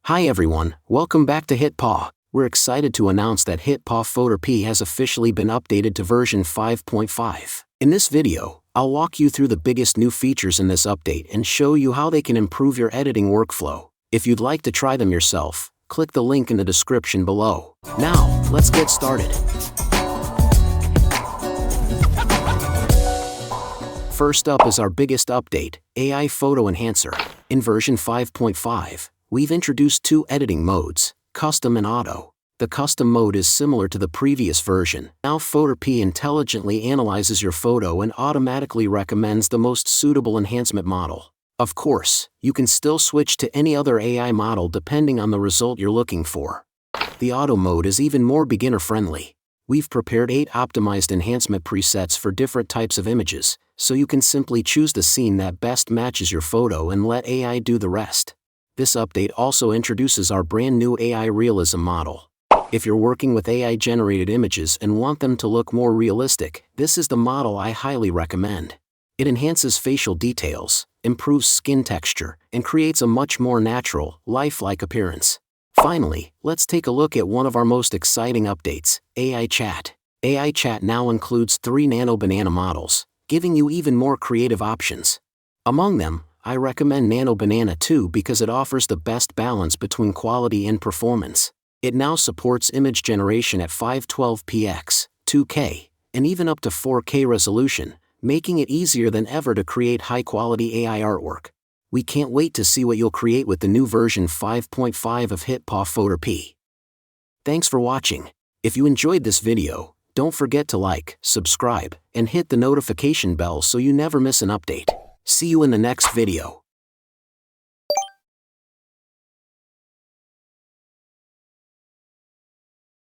Hi everyone, welcome back to HitPaw. We're excited to announce that HitPaw FotorPea has officially been updated to version 5.5. In this video, I'll walk you through the biggest new features in this update and show you how they can improve your editing workflow. If you'd like to try them yourself, click the link in the description below. Now, let's get started. First up is our biggest update, AI Photo Enhancer. In version 5.5, we've introduced two editing modes, Custom and Auto. The Custom mode is similar to the previous version. Now FotorPea intelligently analyzes your photo and automatically recommends the most suitable enhancement model. Of course, you can still switch to any other AI model depending on the result you're looking for. The Auto mode is even more beginner-friendly. We've prepared 8 optimized enhancement presets for different types of images, so you can simply choose the scene that best matches your photo and let AI do the rest. This update also introduces our brand new AI Realism model. If you're working with AI-generated images and want them to look more realistic, this is the model I highly recommend. It enhances facial details, improves skin texture, and creates a much more natural, lifelike appearance. Finally, let's take a look at one of our most exciting updates, AI Chat. AI Chat now includes 3 Nano Banana models, giving you even more creative options. Among them, I recommend Nano Banana 2 because it offers the best balance between quality and performance. It now supports image generation at 512px, 2K, and even up to 4K resolution, making it easier than ever to create high-quality AI artwork. We can't wait to see what you'll create with the new version 5.5 of HitPaw FotorPea. Thanks for watching. If you enjoyed this video, don't forget to like, subscribe, and hit the notification bell so you never miss an update. See you in the next video.